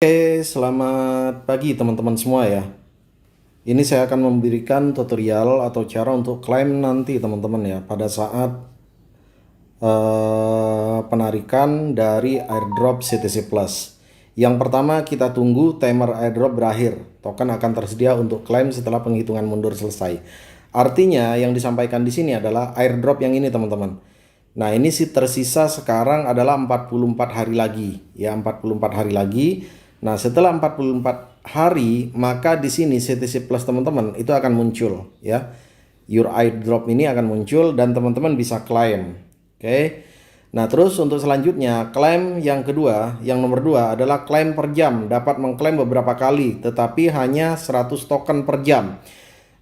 Oke, selamat pagi teman-teman semua ya. Ini saya akan memberikan tutorial atau cara untuk klaim nanti teman-teman ya pada saat penarikan dari airdrop CTC Plus. Yang pertama kita tunggu timer airdrop berakhir. Token akan tersedia untuk klaim setelah penghitungan mundur selesai. Artinya yang disampaikan di sini adalah airdrop yang ini teman-teman. Nah ini sih tersisa sekarang adalah 44 hari lagi ya, 44 hari lagi. Nah, setelah 44 hari, maka di sini CTC Plus teman-teman itu akan muncul ya. Your airdrop ini akan muncul dan teman-teman bisa klaim. Oke. Nah, terus untuk selanjutnya, klaim yang kedua, yang nomor 2 adalah klaim per jam. Dapat mengklaim beberapa kali, tetapi hanya 100 token per jam.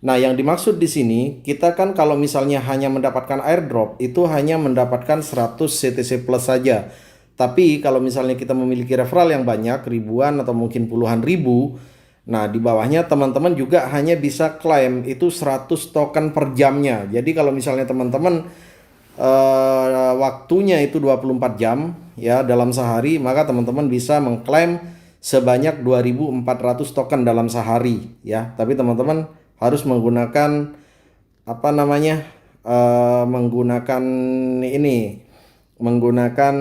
Nah, yang dimaksud di sini, kita kan kalau misalnya hanya mendapatkan airdrop, itu hanya mendapatkan 100 CTC Plus saja. Tapi kalau misalnya kita memiliki referral yang banyak, ribuan atau mungkin puluhan ribu, nah di bawahnya teman-teman juga hanya bisa klaim itu 100 token per jamnya. Jadi kalau misalnya teman-teman waktunya itu 24 jam ya dalam sehari, maka teman-teman bisa mengklaim sebanyak 2400 token dalam sehari ya. Tapi teman-teman harus menggunakan menggunakan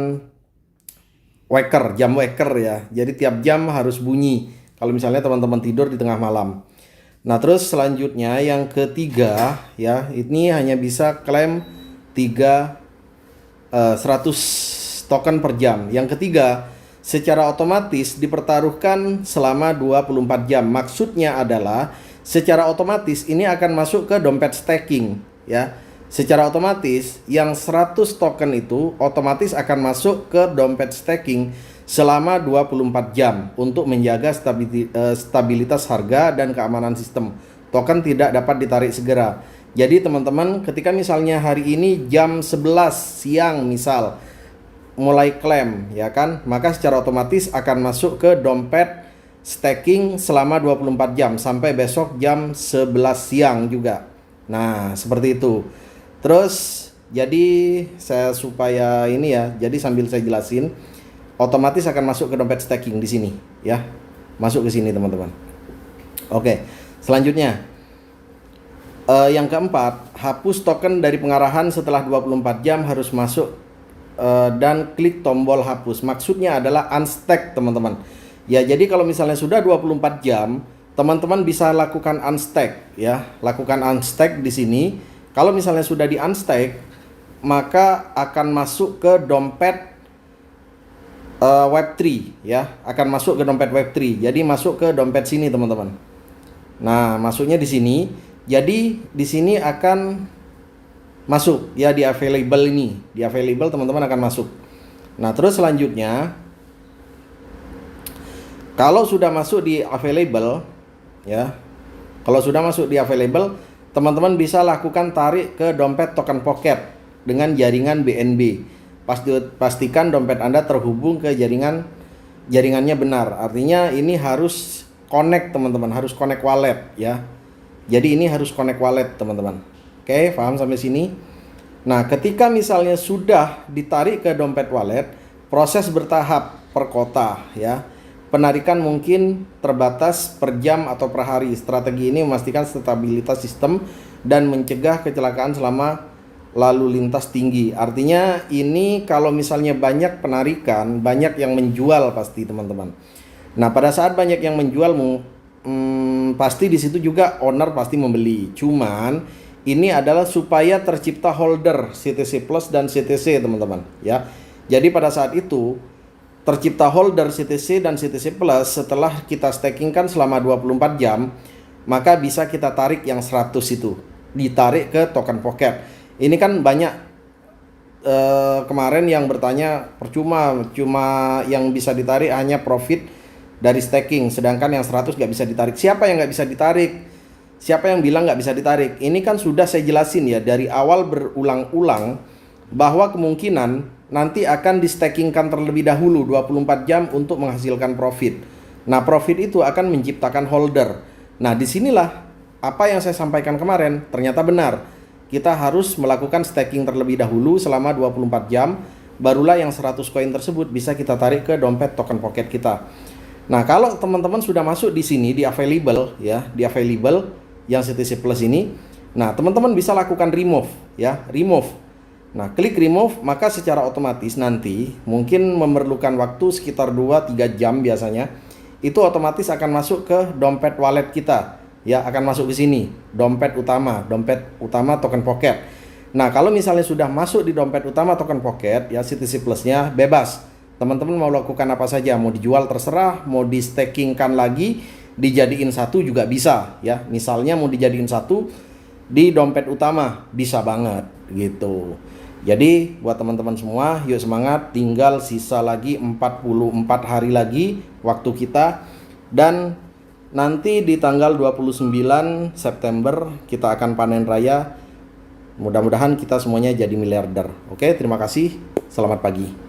jam waker ya. Jadi tiap jam harus bunyi kalau misalnya teman-teman tidur di tengah malam. Nah, terus selanjutnya yang ketiga ya, ini hanya bisa klaim 100 token per jam. Yang ketiga, secara otomatis dipertaruhkan selama 24 jam. Maksudnya adalah secara otomatis ini akan masuk ke dompet staking ya. Secara otomatis yang 100 token itu otomatis akan masuk ke dompet staking selama 24 jam untuk menjaga stabilitas harga dan keamanan sistem. Token tidak dapat ditarik segera. Jadi teman-teman ketika misalnya hari ini jam 11 siang misal mulai klaim ya kan, maka secara otomatis akan masuk ke dompet staking selama 24 jam sampai besok jam 11 siang juga. Nah, seperti itu. Terus jadi supaya ini ya, jadi sambil saya jelasin, otomatis akan masuk ke dompet staking di sini ya. Masuk ke sini teman-teman. Oke, selanjutnya yang keempat, hapus token dari pengarahan setelah 24 jam harus masuk dan klik tombol hapus. Maksudnya adalah unstack teman-teman. Ya, jadi kalau misalnya sudah 24 jam, teman-teman bisa lakukan unstack ya. Lakukan unstack di sini. Kalau misalnya sudah di unstack, maka akan masuk ke dompet Web3 ya, akan masuk ke dompet Web3. Jadi masuk ke dompet sini teman-teman. Nah, masuknya di sini. Jadi di sini akan masuk ya di available ini. Di available teman-teman akan masuk. Nah, terus selanjutnya kalau sudah masuk di available ya. Kalau sudah masuk di available, teman-teman bisa lakukan tarik ke dompet token pocket dengan jaringan BNB. Pastikan dompet Anda terhubung ke jaringannya benar. Artinya ini harus connect teman-teman, harus connect wallet ya. Jadi ini harus connect wallet teman-teman. Oke, paham sampai sini? Nah, ketika misalnya sudah ditarik ke dompet wallet, proses bertahap per kota ya. Penarikan mungkin terbatas per jam atau per hari. Strategi ini memastikan stabilitas sistem dan mencegah kecelakaan selama lalu lintas tinggi. Artinya ini kalau misalnya banyak penarikan, banyak yang menjual pasti teman-teman. Nah, pada saat banyak yang menjual, pasti di situ juga owner pasti membeli. Cuman ini adalah supaya tercipta holder CTC Plus dan CTC teman-teman ya. Jadi pada saat itu tercipta holder CTC dan CTC Plus setelah kita stakingkan selama 24 jam, maka bisa kita tarik yang 100 itu, ditarik ke token pocket. Ini kan banyak kemarin yang bertanya cuma yang bisa ditarik hanya profit dari staking, sedangkan yang 100 nggak bisa ditarik. Siapa yang nggak bisa ditarik? Siapa yang bilang nggak bisa ditarik? Ini kan sudah saya jelasin ya dari awal berulang-ulang bahwa kemungkinan nanti akan di-stakingkan terlebih dahulu 24 jam untuk menghasilkan profit. Nah, profit itu akan menciptakan holder. Nah, disinilah apa yang saya sampaikan kemarin ternyata benar. Kita harus melakukan staking terlebih dahulu selama 24 jam, barulah yang 100 koin tersebut bisa kita tarik ke dompet token pocket kita. Nah, kalau teman-teman sudah masuk di sini di available ya, di available yang CTC Plus ini, nah teman-teman bisa lakukan remove ya, remove. Nah, klik remove, maka secara otomatis nanti mungkin memerlukan waktu sekitar 2-3 jam biasanya. Itu otomatis akan masuk ke dompet wallet kita. Ya, akan masuk ke sini, dompet utama token pocket. Nah, kalau misalnya sudah masuk di dompet utama token pocket, ya CTC Plus-nya bebas. Teman-teman mau lakukan apa saja, mau dijual terserah, mau di stakingkan lagi, dijadiin satu juga bisa ya. Misalnya mau dijadiin satu di dompet utama bisa banget gitu. Jadi buat teman-teman semua, yuk semangat, tinggal sisa lagi 44 hari lagi waktu kita, dan nanti di tanggal 29 September kita akan panen raya. Mudah-mudahan kita semuanya jadi miliarder. Oke, terima kasih. Selamat pagi.